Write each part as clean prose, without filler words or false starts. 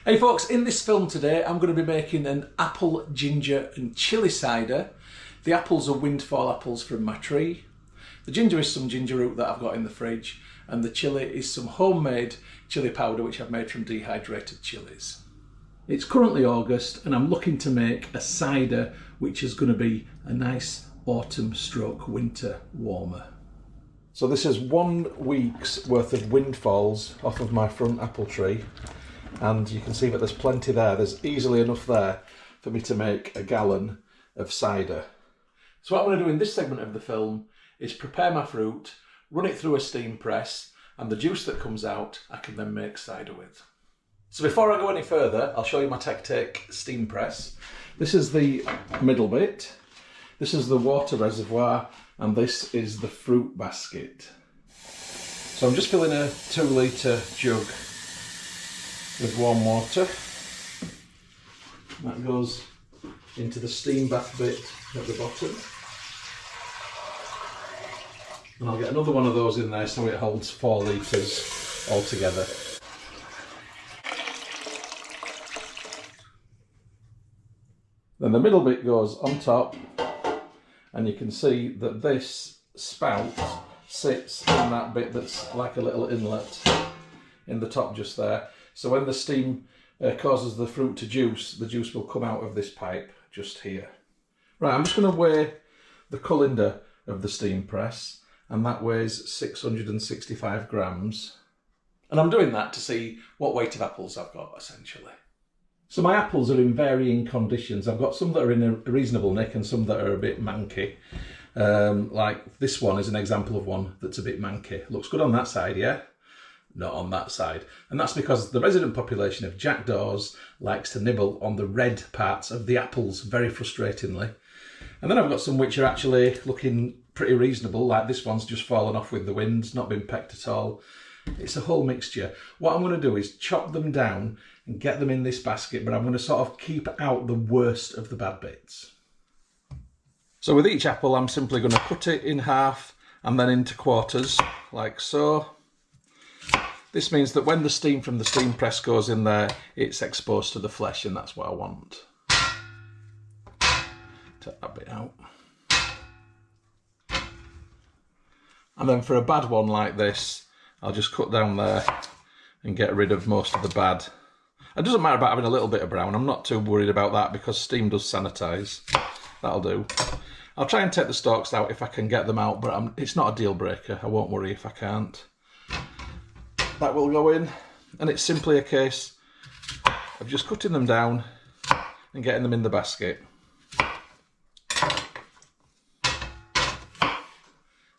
Hey folks, in this film today I'm going to be making an apple, ginger and chilli cider. The apples are windfall apples from my tree. The ginger is some ginger root that I've got in the fridge, and the chilli is some homemade chilli powder which I've made from dehydrated chillies. It's currently August and I'm looking to make a cider which is going to be a nice autumn stroke winter warmer. So this is 1 week's worth of windfalls off of my front apple tree. And you can see that there's plenty there. There's easily enough there for me to make a gallon of cider. So what I'm going to do in this segment of the film is prepare my fruit, run it through a steam press, and the juice that comes out I can then make cider with. So before I go any further, I'll show you my Tec-Take steam press. This is the middle bit, this is the water reservoir, and this is the fruit basket. So I'm just filling a 2 litre jug with warm water. That goes into the steam bath bit at the bottom. And I'll get another one of those in there so it holds 4 litres altogether. Then the middle bit goes on top, and you can see that this spout sits in that bit that's like a little inlet in the top just there. So when the steam causes the fruit to juice, the juice will come out of this pipe just here. Right, I'm just going to weigh the colander of the steam press, and that weighs 665 grams. And I'm doing that to see what weight of apples I've got, essentially. So my apples are in varying conditions. I've got some that are in a reasonable nick and some that are a bit manky. Like this one is an example of one that's a bit manky. Looks good on that side, yeah? Not on that side. And that's because the resident population of jackdaws likes to nibble on the red parts of the apples very frustratingly. And then I've got some which are actually looking pretty reasonable, like this one's just fallen off with the wind, not been pecked at all. It's a whole mixture. What I'm going to do is chop them down and get them in this basket, but I'm going to sort of keep out the worst of the bad bits. So with each apple, I'm simply going to cut it in half and then into quarters, like so. This means that when the steam from the steam press goes in there, it's exposed to the flesh, and that's what I want. Take that bit out. And then for a bad one like this, I'll just cut down there and get rid of most of the bad. It doesn't matter about having a little bit of brown. I'm not too worried about that because steam does sanitise. That'll do. I'll try and take the stalks out if I can get them out, but it's not a deal breaker. I won't worry if I can't. That will go in, and it's simply a case of just cutting them down and getting them in the basket. So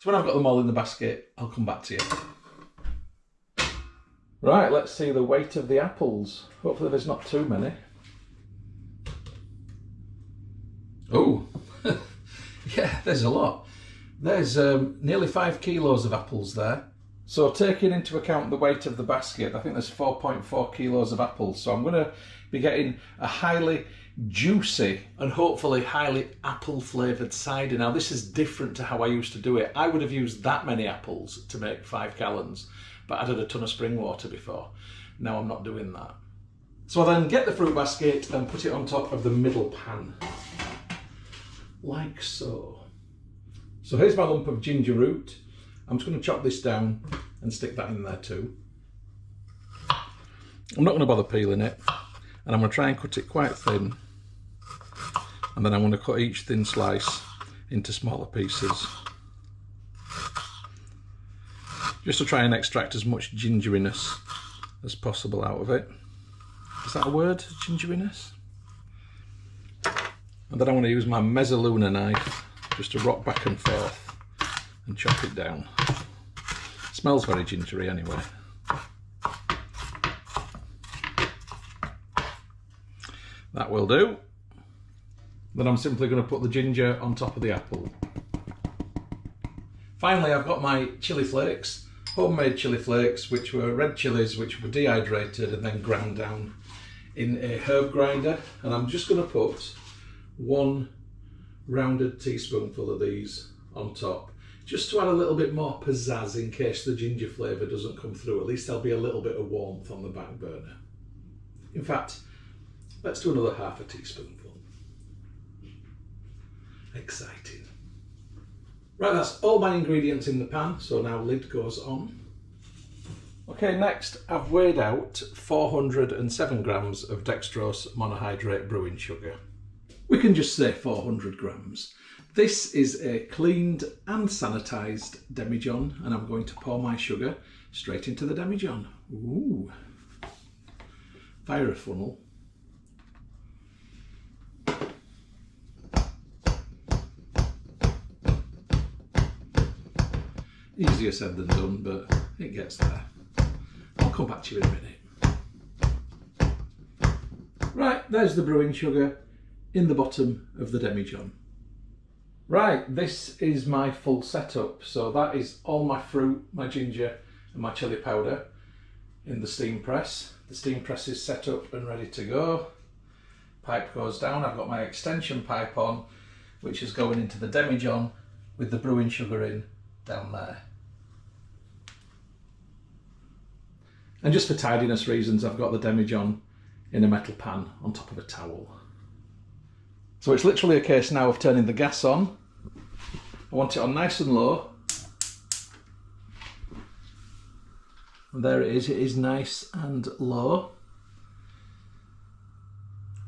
when I've got them all in the basket, I'll come back to you. Right, let's see the weight of the apples. Hopefully there's not too many. Oh, yeah, there's a lot. There's nearly 5 kilos of apples there. So taking into account the weight of the basket, I think there's 4.4 kilos of apples. So I'm going to be getting a highly juicy and hopefully highly apple flavoured cider. Now this is different to how I used to do it. I would have used that many apples to make 5 gallons, but I'd had a ton of spring water before. Now I'm not doing that. So I then get the fruit basket and put it on top of the middle pan, like so. So here's my lump of ginger root. I'm just going to chop this down and stick that in there too. I'm not going to bother peeling it, and I'm going to try and cut it quite thin, and then I'm going to cut each thin slice into smaller pieces, just to try and extract as much gingeriness as possible out of it. Is that a word, gingeriness? And then I want to use my mezzaluna knife just to rock back and forth and chop it down. It smells very gingery anyway. That will do. Then I'm simply going to put the ginger on top of the apple. Finally, I've got my chilli flakes, homemade chilli flakes, which were red chillies which were dehydrated and then ground down in a herb grinder. And I'm just going to put 1 rounded teaspoonful of these on top, just to add a little bit more pizzazz in case the ginger flavour doesn't come through. At least there'll be a little bit of warmth on the back burner. In fact, let's do another half a teaspoonful. Exciting. Right, that's all my ingredients in the pan, so now lid goes on. Okay, next I've weighed out 407 grams of dextrose monohydrate brewing sugar. We can just say 400 grams. This is a cleaned and sanitised demijohn, and I'm going to pour my sugar straight into the demijohn. Ooh. Fire a funnel. Easier said than done, but it gets there. I'll come back to you in a minute. Right, there's the brewing sugar in the bottom of the demijohn. Right, this is my full setup. So that is all my fruit, my ginger and my chilli powder in the steam press. The steam press is set up and ready to go. Pipe goes down. I've got my extension pipe on, which is going into the demijohn with the brewing sugar in down there. And just for tidiness reasons, I've got the demijohn in a metal pan on top of a towel. So it's literally a case now of turning the gas on. I want it on nice and low. And there it is nice and low.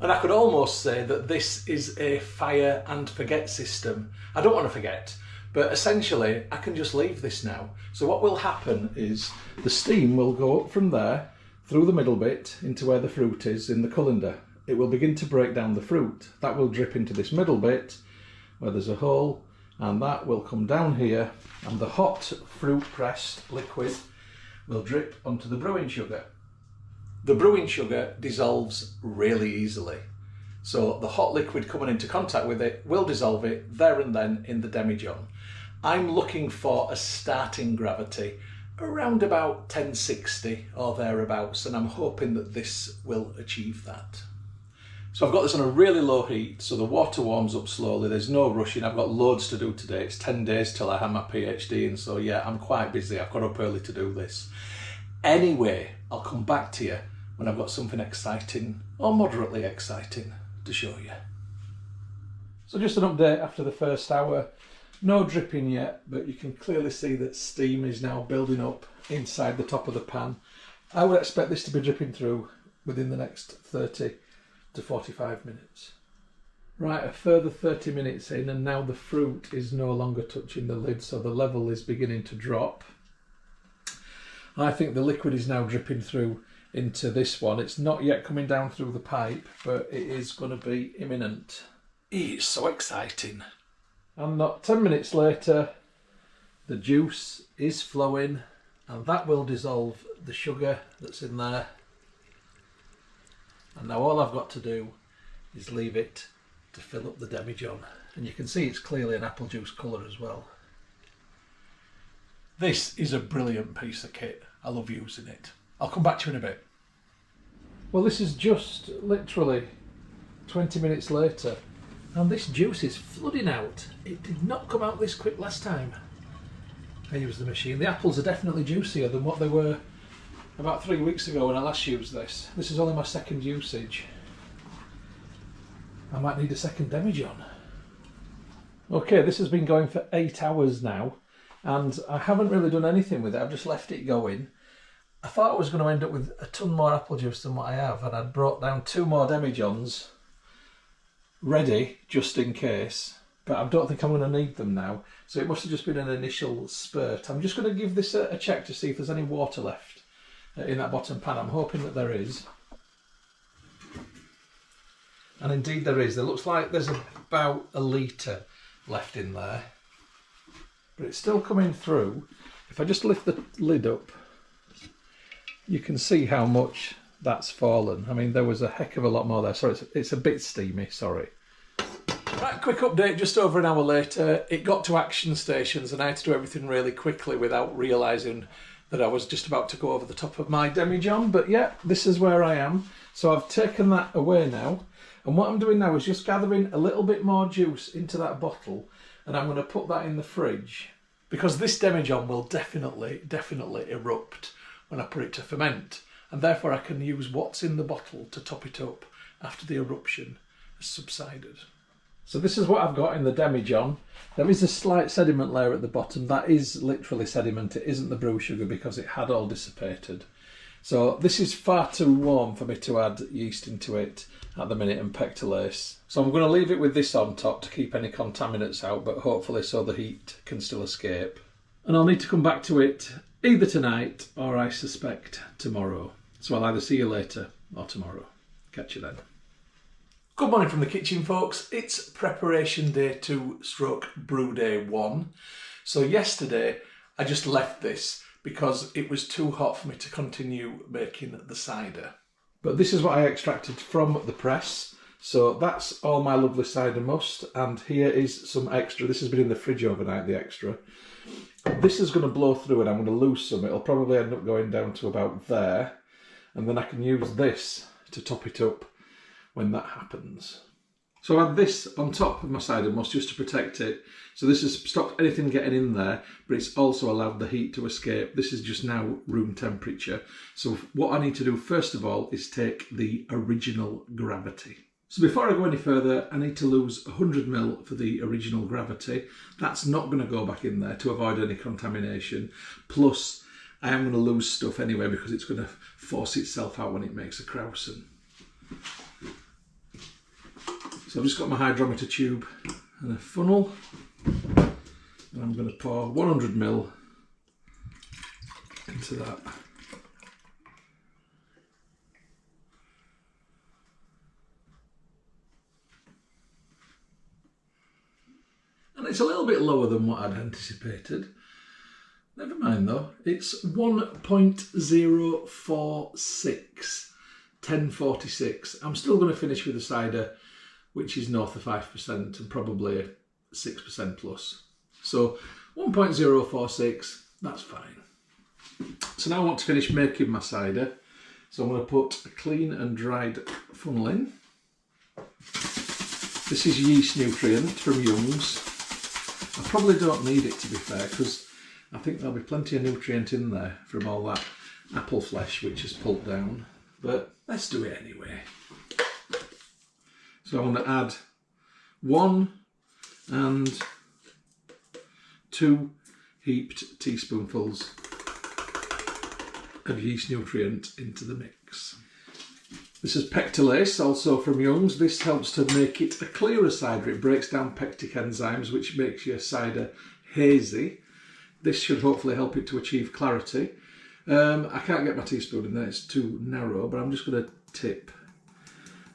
And I could almost say that this is a fire and forget system. I don't want to forget, but essentially I can just leave this now. So what will happen is the steam will go up from there through the middle bit into where the fruit is in the colander. It will begin to break down the fruit. That will drip into this middle bit where there's a hole, and that will come down here, and the hot fruit pressed liquid will drip onto the brewing sugar. The brewing sugar dissolves really easily. So the hot liquid coming into contact with it will dissolve it there and then in the demijohn. I'm looking for a starting gravity around about 1060 or thereabouts, and I'm hoping that this will achieve that. So I've got this on a really low heat, so the water warms up slowly. There's no rushing. I've got loads to do today. It's 10 days till I have my PhD, and so yeah, I'm quite busy. I've got up early to do this. Anyway, I'll come back to you when I've got something exciting, or moderately exciting, to show you. So just an update after the first hour. No dripping yet, but you can clearly see that steam is now building up inside the top of the pan. I would expect this to be dripping through within the next 30 to 45 minutes. Right, a further 30 minutes in, and now the fruit is no longer touching the lid, so the level is beginning to drop. I think the liquid is now dripping through into this one. It's not yet coming down through the pipe, but it is going to be imminent. It's so exciting. And not 10 minutes later, the juice is flowing, and that will dissolve the sugar that's in there. And now all I've got to do is leave it to fill up the demijohn. And you can see it's clearly an apple juice colour as well. This is a brilliant piece of kit. I love using it. I'll come back to you in a bit. Well, this is just literally 20 minutes later, and this juice is flooding out. It did not come out this quick last time I used the machine. The apples are definitely juicier than what they were about 3 weeks ago when I last used this. This is only my second usage. I might need a second demijohn. Okay, this has been going for 8 hours now, and I haven't really done anything with it. I've just left it going. I thought I was going to end up with a ton more apple juice than what I have, and I'd brought down 2 more demijohns ready just in case, but I don't think I'm going to need them now. So it must have just been an initial spurt. I'm just going to give this a check to see if there's any water left in that bottom pan. I'm hoping that there is. And indeed there is. There looks like there's about a litre left in there. But it's still coming through. If I just lift the lid up, you can see how much that's fallen. I mean, there was a heck of a lot more there. Sorry, it's a bit steamy, sorry. Right, quick update just over an hour later. It got to action stations and I had to do everything really quickly without realising that I was just about to go over the top of my demijohn. But yeah, this is where I am. So I've taken that away now. And what I'm doing now is just gathering a little bit more juice into that bottle, and I'm going to put that in the fridge, because this demijohn will definitely erupt when I put it to ferment. and therefore I can use what's in the bottle to top it up after the eruption has subsided. So this is what I've got in the demijohn. There is a slight sediment layer at the bottom. That is literally sediment. It isn't the brew sugar because it had all dissipated. So this is far too warm for me to add yeast into it at the minute and pectolase. So I'm going to leave it with this on top to keep any contaminants out, but hopefully so the heat can still escape. And I'll need to come back to it either tonight or I suspect tomorrow. So I'll either see you later or tomorrow. Catch you then. Good morning from the kitchen, folks. It's preparation day 2 / brew day 1. So yesterday I just left this because it was too hot for me to continue making the cider. But this is what I extracted from the press. So that's all my lovely cider must, and here is some extra. This has been in the fridge overnight, the extra. This is going to blow through and I'm going to lose some. It'll probably end up going down to about there, and then I can use this to top it up when that happens. So I add this on top of my cider must just to protect it. So this has stopped anything getting in there, but it's also allowed the heat to escape. This is just now room temperature. So what I need to do first of all is take the original gravity. So before I go any further, I need to lose 100 ml for the original gravity. That's not going to go back in there to avoid any contamination. Plus, I am going to lose stuff anyway because it's going to force itself out when it makes a krausen. So I've just got my hydrometer tube and a funnel, and I'm going to pour 100 ml into that. And it's a little bit lower than what I'd anticipated. Never mind though, it's 1.046, 1046. I'm still going to finish with the cider, which is north of 5% and probably 6% plus. So 1.046, that's fine. So now I want to finish making my cider. So I'm going to put a clean and dried funnel in. This is yeast nutrient from Young's. I probably don't need it, to be fair, because I think there'll be plenty of nutrient in there from all that apple flesh which is pulped down. But let's do it anyway. So I'm going to add 1 and 2 heaped teaspoonfuls of yeast nutrient into the mix. This is pectolase, also from Young's. This helps to make it a clearer cider. It breaks down pectic enzymes, which makes your cider hazy. This should hopefully help it to achieve clarity. I can't get my teaspoon in there, it's too narrow, but I'm just going to tip.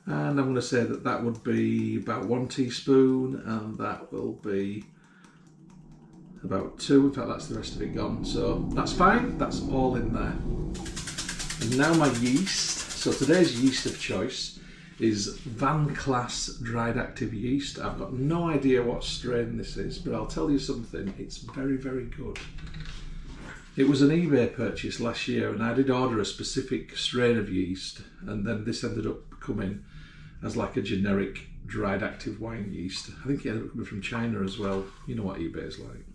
And I'm going to say that that would be about 1 teaspoon, and that will be about 2. In fact, that's the rest of it gone. So that's fine, that's all in there. And now my yeast. So today's yeast of choice is Van Class dried active yeast. I've got no idea what strain this is, but I'll tell you something, it's very, very good. It was an eBay purchase last year, and I did order a specific strain of yeast, and then this ended up coming as like a generic dried active wine yeast. I think it ended up coming from China as well. You know what eBay is like.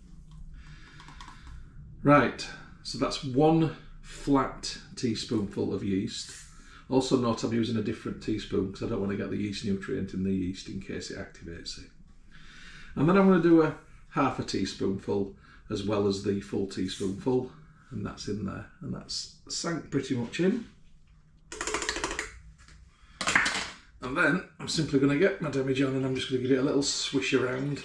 Right, so that's 1 flat teaspoonful of yeast. Also note I'm using a different teaspoon because I don't want to get the yeast nutrient in the yeast in case it activates it. And then I'm going to do a half a teaspoonful as well as the full teaspoonful, and that's in there, and that's sank pretty much in. And then I'm simply going to get my demijohn and I'm just going to give it a little swish around.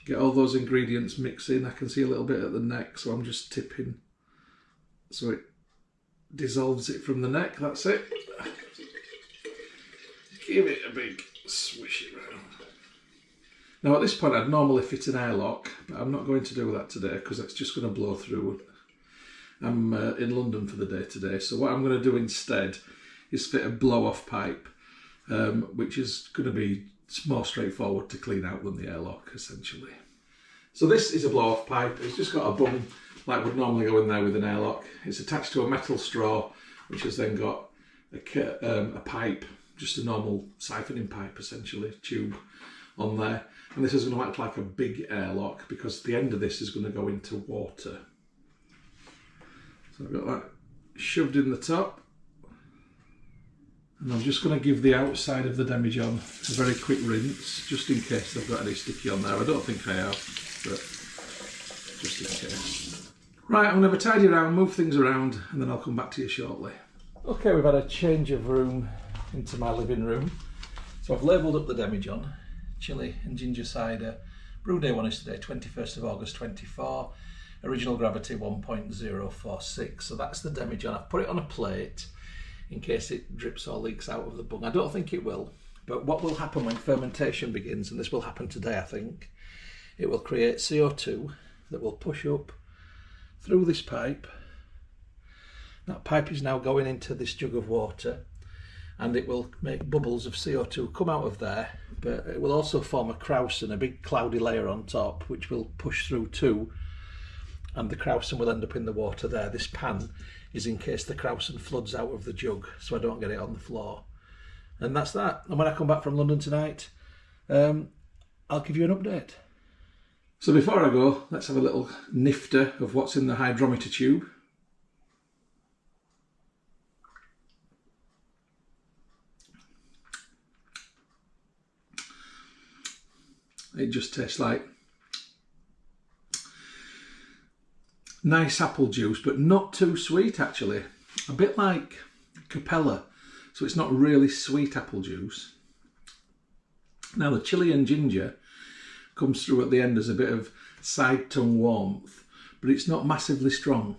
Get all those ingredients mixing. I can see a little bit at the neck, so I'm just tipping so it dissolves it from the neck. That's it. Give it a big swish around. Now at this point I'd normally fit an airlock, but I'm not going to do that today because it's just going to blow through. I'm in London for the day today, so what I'm going to do instead is fit a blow-off pipe, which is going to be more straightforward to clean out than the airlock, essentially. So this is a blow-off pipe. It's just got a bung like would normally go in there with an airlock. It's attached to a metal straw, which has then got a pipe, just a normal siphoning pipe, essentially, tube on there. And this is going to act like a big airlock because the end of this is going to go into water. So I've got that shoved in the top. And I'm just going to give the outside of the demijohn a very quick rinse, just in case I've got any sticky on there. I don't think I have, but just in case. Right, I'm going to have a tidy around, move things around, and then I'll come back to you shortly. Okay, we've had a change of room into my living room. So I've labelled up the demijohn, chili and ginger cider. Brew day 1 is today, 21st of August 24. Original gravity 1.046. So that's the demijohn. I've put it on a plate in case it drips or leaks out of the bung. I don't think it will, but what will happen when fermentation begins, and this will happen today I think, it will create CO2 that will push up through this pipe. That pipe is now going into this jug of water, and it will make bubbles of CO2 come out of there, but it will also form a krausen, a big cloudy layer on top, which will push through too, and the krausen will end up in the water there. This pan is in case the krausen floods out of the jug, so I don't get it on the floor. And that's that. And when I come back from London tonight, I'll give you an update. So before I go, let's have a little nifter of what's in the hydrometer tube. It just tastes like nice apple juice, but not too sweet actually. A bit like Capella, so it's not really sweet apple juice. Now the chili and ginger comes through at the end as a bit of side tongue warmth, but it's not massively strong.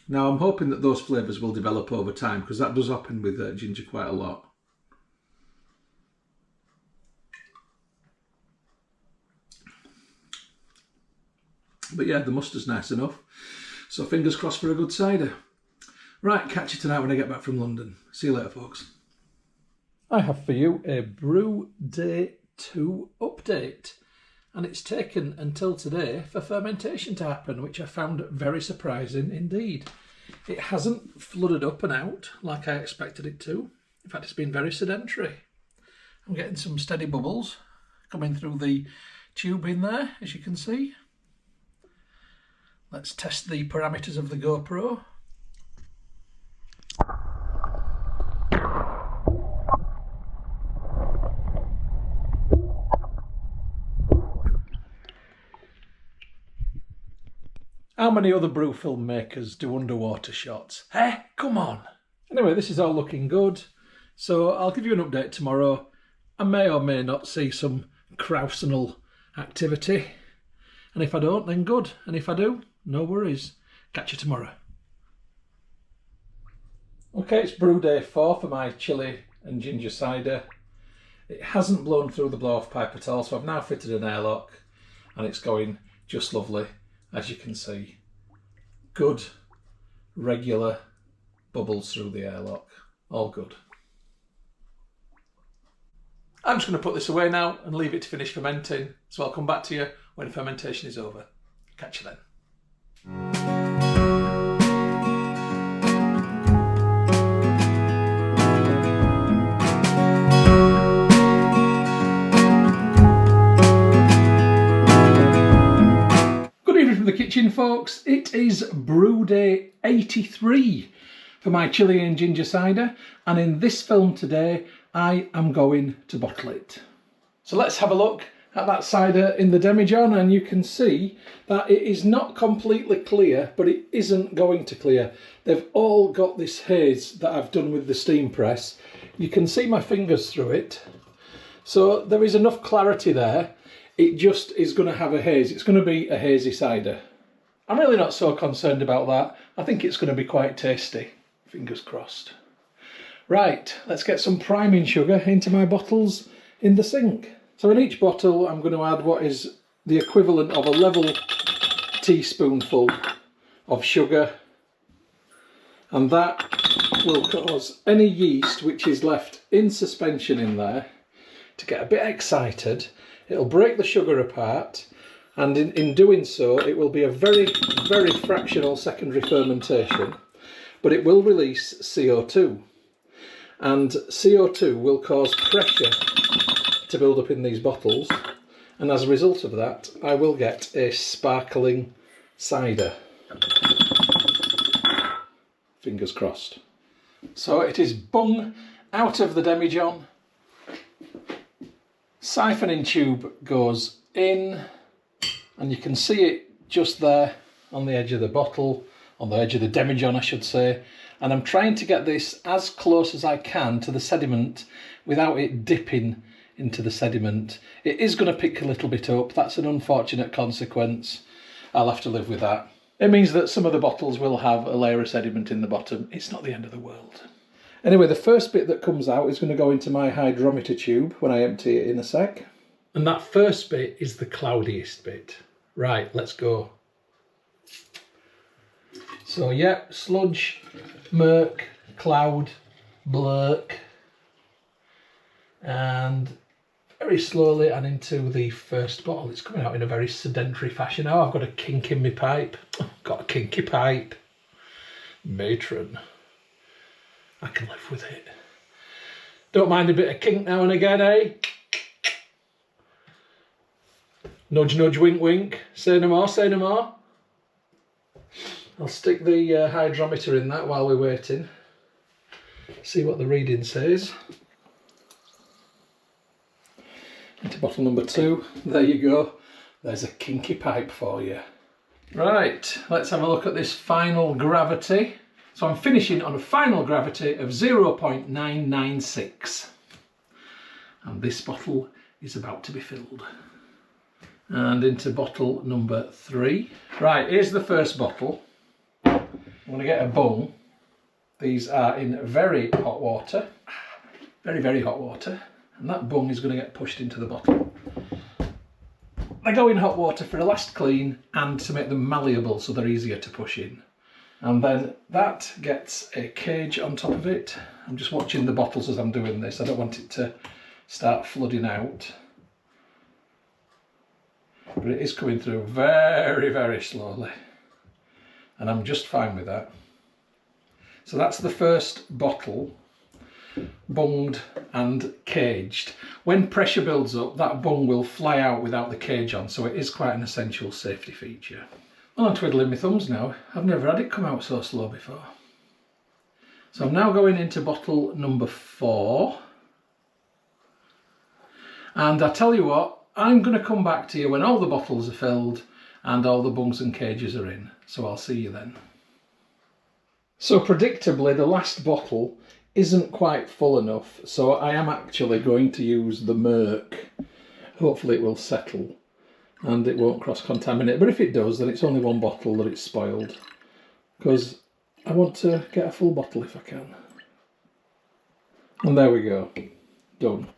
Now I'm hoping that those flavours will develop over time, because that does happen with ginger quite a lot. But yeah, the mustard's nice enough. So fingers crossed for a good cider. Right, catch you tonight when I get back from London. See you later, folks. I have for you a Brew Day 2 update. And it's taken until today for fermentation to happen, which I found very surprising indeed. It hasn't flooded up and out like I expected it to. In fact, it's been very sedentary. I'm getting some steady bubbles coming through the tube in there, as you can see. Let's test the parameters of the GoPro. How many other brew film makers do underwater shots? Eh? Come on! Anyway, this is all looking good, so I'll give you an update tomorrow. I may or may not see some krausenal activity, and if I don't, then good, and if I do, no worries. Catch you tomorrow. Okay, it's brew day 4 for my chili and ginger cider. It hasn't blown through the blow-off pipe at all, so I've now fitted an airlock, and it's going just lovely. As you can see, good, regular bubbles through the airlock. All good. I'm just going to put this away now and leave it to finish fermenting, so I'll come back to you when fermentation is over. Catch you then. From the kitchen, folks. It is brew day 83 for my chili and ginger cider, and in this film today I am going to bottle it. So let's have a look at that cider in the demijohn, and you can see that it is not completely clear, but it isn't going to clear. They've all got this haze that I've done with the steam press. You can see my fingers through it, so there is enough clarity there. It just is going to have a haze. It's going to be a hazy cider. I'm really not so concerned about that. I think it's going to be quite tasty. Fingers crossed. Right, let's get some priming sugar into my bottles in the sink. So in each bottle I'm going to add what is the equivalent of a level teaspoonful of sugar. And that will cause any yeast which is left in suspension in there to get a bit excited. It'll break the sugar apart, and in doing so it will be a very, very fractional secondary fermentation, but it will release CO2, and CO2 will cause pressure to build up in these bottles, and as a result of that I will get a sparkling cider. Fingers crossed. So it is bung out of the demijohn. Siphoning tube goes in, and you can see it just there on the edge of the bottle, on the edge of the demijohn I should say, and I'm trying to get this as close as I can to the sediment without it dipping into the sediment. It is going to pick a little bit up, that's an unfortunate consequence. I'll have to live with that. It means that some of the bottles will have a layer of sediment in the bottom. It's not the end of the world. Anyway, the first bit that comes out is going to go into my hydrometer tube when I empty it in a sec. And that first bit is the cloudiest bit. Right, let's go. So yeah, sludge, murk, cloud, blurk, and very slowly and into the first bottle. It's coming out in a very sedentary fashion. Oh, I've got a kink in my pipe. Got a kinky pipe. Matron. I can live with it. Don't mind a bit of kink now and again, eh? Nudge, nudge, wink, wink. Say no more, say no more. I'll stick the hydrometer in that while we're waiting. See what the reading says. Into bottle number 2. There you go. There's a kinky pipe for you. Right, let's have a look at this final gravity. So I'm finishing on a final gravity of 0.996. And this bottle is about to be filled. And into bottle number 3. Right, here's the first bottle. I'm going to get a bung. These are in very hot water. Very, very hot water. And that bung is going to get pushed into the bottle. They go in hot water for a last clean and to make them malleable so they're easier to push in. And then that gets a cage on top of it. I'm just watching the bottles as I'm doing this. I don't want it to start flooding out. But it is coming through very, very slowly. And I'm just fine with that. So that's the first bottle, bunged and caged. When pressure builds up, that bung will fly out without the cage on, so it is quite an essential safety feature. Well, I'm twiddling my thumbs now. I've never had it come out so slow before. So I'm now going into bottle number 4. And I tell you what, I'm going to come back to you when all the bottles are filled and all the bungs and cages are in. So I'll see you then. So predictably, the last bottle isn't quite full enough, so I am actually going to use the murk. Hopefully it will settle and it won't cross-contaminate, but if it does, then it's only one bottle that it's spoiled, because I want to get a full bottle if I can. And there we go, done.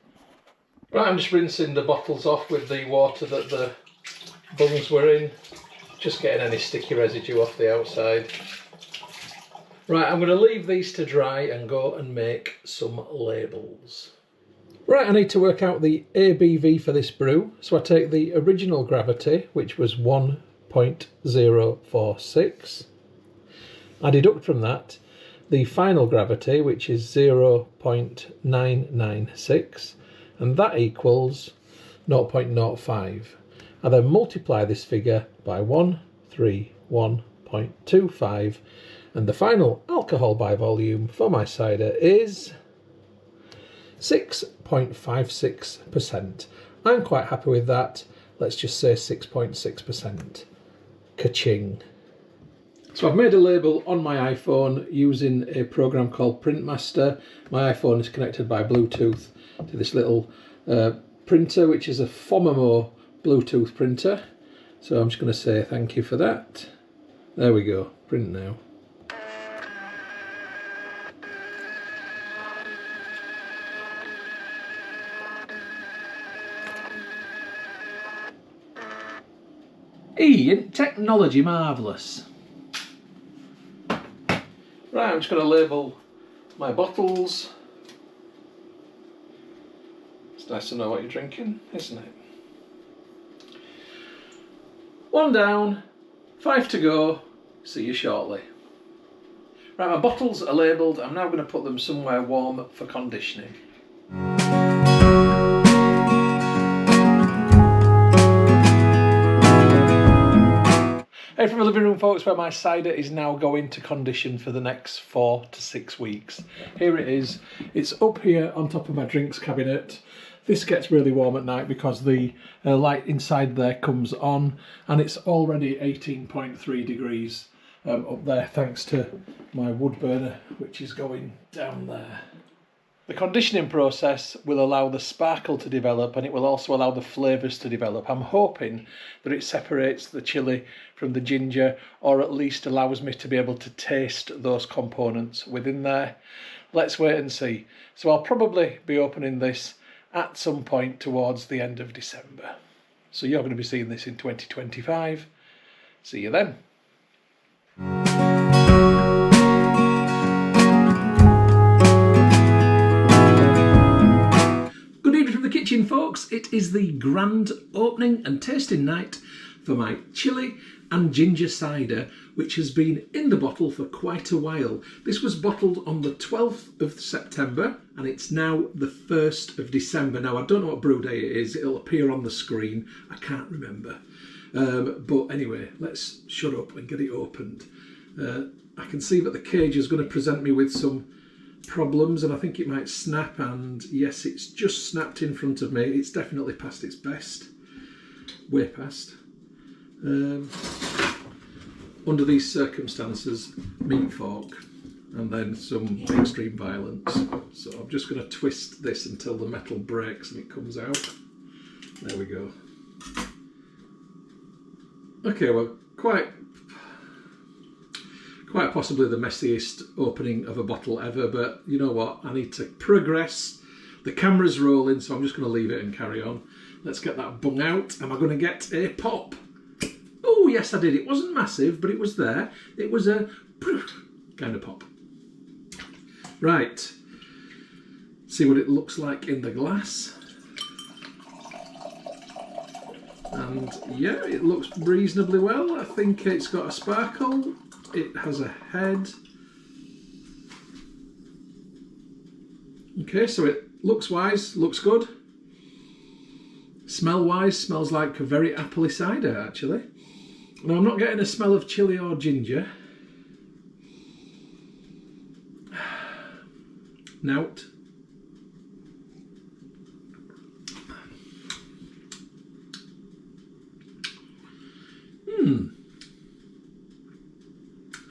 Right, I'm just rinsing the bottles off with the water that the bungs were in, just getting any sticky residue off the outside. Right, I'm going to leave these to dry and go and make some labels. Right, I need to work out the ABV for this brew. So I take the original gravity, which was 1.046. I deduct from that the final gravity, which is 0.996, and that equals 0.05. I then multiply this figure by 131.25, and the final alcohol by volume for my cider is 6.56%. I'm quite happy with that. Let's just say 6.6%. Ka-ching. So I've made a label on my iPhone using a program called Printmaster. My iPhone is connected by Bluetooth to this little printer, which is a Fomamo Bluetooth printer. So I'm just going to say thank you for that. There we go, print now. Isn't technology marvellous? Right, I'm just going to label my bottles. It's nice to know what you're drinking, isn't it? 1 down, 5 to go. See you shortly. Right, my bottles are labelled. I'm now going to put them somewhere warm for conditioning. Hey, from a the living room, folks, where my cider is now going to condition for the next 4 to 6 weeks. Here it is. It's up here on top of my drinks cabinet. This gets really warm at night because the light inside there comes on, and it's already 18.3 degrees up there thanks to my wood burner, which is going down there. The conditioning process will allow the sparkle to develop, and it will also allow the flavours to develop. I'm hoping that it separates the chilli from the ginger, or at least allows me to be able to taste those components within there. Let's wait and see. So I'll probably be opening this at some point towards the end of December. So you're going to be seeing this in 2025. See you then. Kitchen, folks, it is the grand opening and tasting night for my chilli and ginger cider, which has been in the bottle for quite a while. This was bottled on the 12th of September and it's now the 1st of December. Now, I don't know what brew day it is. It'll appear on the screen. I can't remember. But anyway, let's shut up and get it opened. I can see that the cage is going to present me with some problems, and I think it might snap, and yes, it's just snapped in front of me. It's definitely past its best, way past. Under these circumstances, meat fork and then some extreme violence. So I'm just going to twist this until the metal breaks and it comes out. There we go. Okay, well, quite possibly the messiest opening of a bottle ever, but you know what? I need to progress. The camera's rolling, so I'm just going to leave it and carry on. Let's get that bung out. Am I going to get a pop? Oh, yes, I did. It wasn't massive, but it was there. It was a kind of pop. Right. See what it looks like in the glass. And yeah, it looks reasonably well. I think it's got a sparkle. It has a head. Okay, so it looks wise, looks good. Smell wise, smells like a very appley cider actually. Now I'm not getting a smell of chilli or ginger. Nout.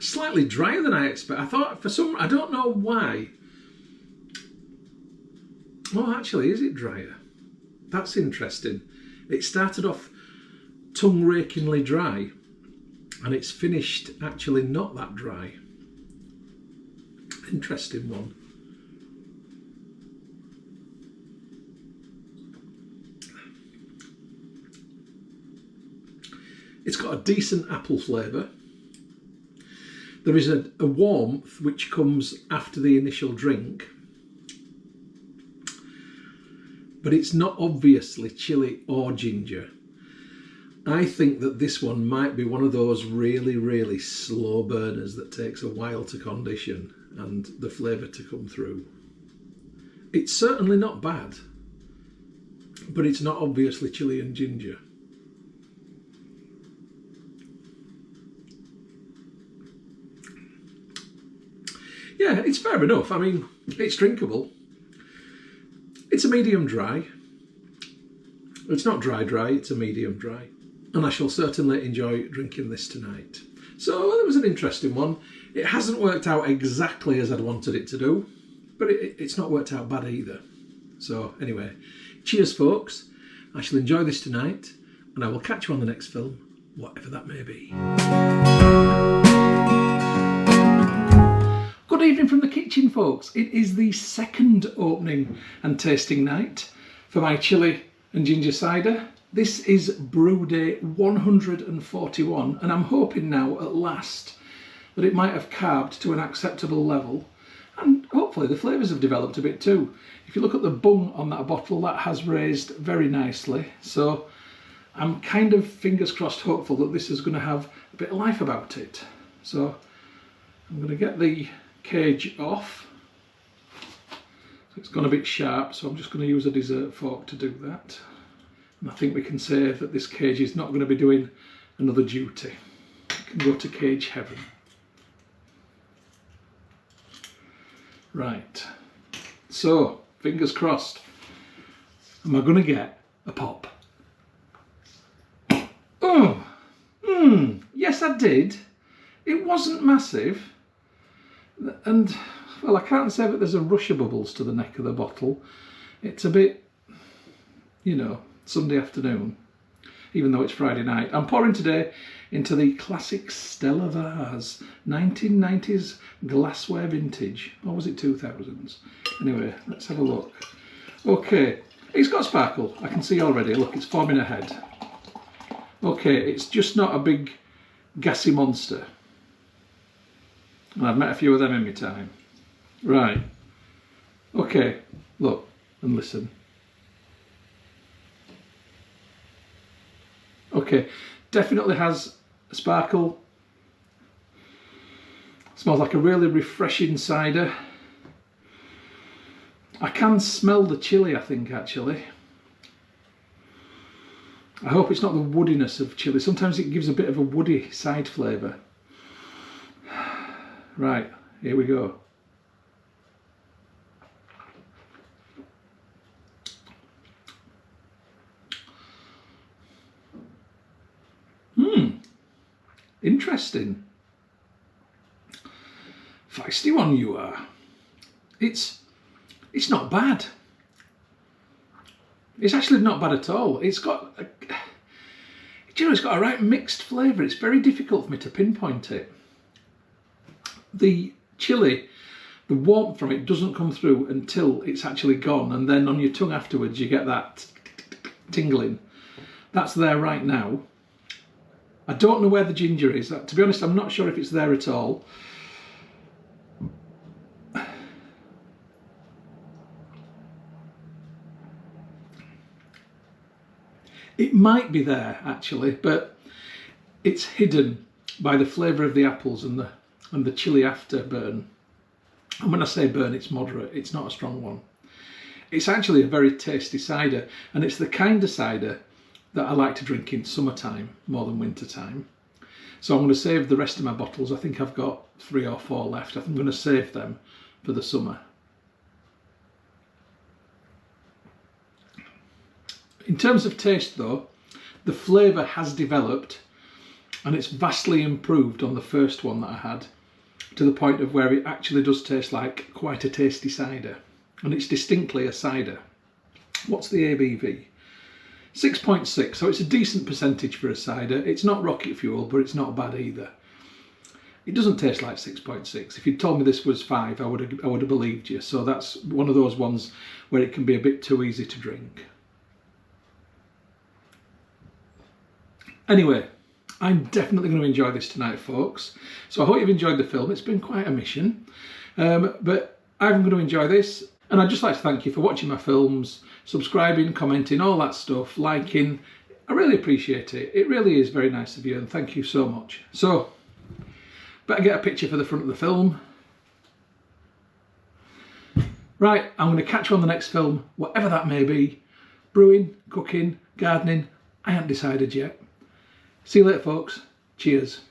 Slightly drier than I expect. I thought I don't know why. Oh, actually, is it drier? That's interesting. It started off tongue-rakingly dry, and it's finished actually not that dry. Interesting one. It's got a decent apple flavour. There is a warmth which comes after the initial drink, but it's not obviously chilli or ginger. I think that this one might be one of those really, really slow burners that takes a while to condition and the flavour to come through. It's certainly not bad, but it's not obviously chilli and ginger. Yeah, it's fair enough. I mean, it's drinkable. It's a medium dry. It's not dry, it's a medium dry. And I shall certainly enjoy drinking this tonight. So that was an interesting one. It hasn't worked out exactly as I'd wanted it to do, but it's not worked out bad either. So anyway, cheers folks. I shall enjoy this tonight, and I will catch you on the next film, whatever that may be. Good evening from the kitchen, folks. It is the second opening and tasting night for my chilli and ginger cider. This is brew day 141, and I'm hoping now at last that it might have carbed to an acceptable level, and hopefully the flavours have developed a bit too. If you look at the bung on that bottle, that has raised very nicely, so I'm kind of fingers crossed hopeful that this is going to have a bit of life about it. So I'm going to get the cage off. It's gone a bit sharp, so I'm just going to use a dessert fork to do that. And I think we can say that this cage is not going to be doing another duty. can go to cage heaven. Right, so fingers crossed. Am I going to get a pop? Oh, yes I did. It wasn't massive. And, well, I can't say that there's a rush of bubbles to the neck of the bottle. It's a bit, you know, Sunday afternoon, even though it's Friday night. I'm pouring today into the classic Stella vase, 1990s glassware vintage. Or was it 2000s? Anyway, let's have a look. Okay, it's got sparkle. I can see already. Look, it's forming a head. Okay, it's just not a big gassy monster. And I've met a few of them in my time. Right. Okay, look and listen. Okay, definitely has a sparkle. Smells like a really refreshing cider. I can smell the chili, I think, actually. I hope it's not the woodiness of chili. Sometimes it gives a bit of a woody side flavour. Right, here we go. Interesting. Feisty one you are. It's not bad. It's actually not bad at all. It's got a, you know, it's got a right mixed flavour. It's very difficult for me to pinpoint it. The chili, the warmth from it doesn't come through until it's actually gone, and then on your tongue afterwards you get that tingling. That's there right now. I don't know where the ginger is. To be honest, I'm not sure if it's there at all. It might be there actually, but it's hidden by the flavour of the apples and the chili afterburn. And when I say burn, it's moderate. It's not a strong one. It's actually a very tasty cider, and it's the kind of cider that I like to drink in summertime more than wintertime. So I'm going to save the rest of my bottles. I think I've got 3 or 4 left. I'm going to save them for the summer. In terms of taste though, the flavour has developed and it's vastly improved on the first one that I had, to the point of where it actually does taste like quite a tasty cider. And it's distinctly a cider. What's the ABV? 6.6, so it's a decent percentage for a cider. It's not rocket fuel, but it's not bad either. It doesn't taste like 6.6. If you'd told me this was 5, I would have believed you. So that's one of those ones where it can be a bit too easy to drink. Anyway, I'm definitely going to enjoy this tonight, folks. So I hope you've enjoyed the film. It's been quite a mission, but I'm going to enjoy this. And I'd just like to thank you for watching my films, subscribing, commenting, all that stuff, liking. I really appreciate it. It really is very nice of you, and thank you so much. So, better get a picture for the front of the film. Right, I'm going to catch you on the next film, whatever that may be. Brewing, cooking, gardening, I haven't decided yet. See you later, folks. Cheers.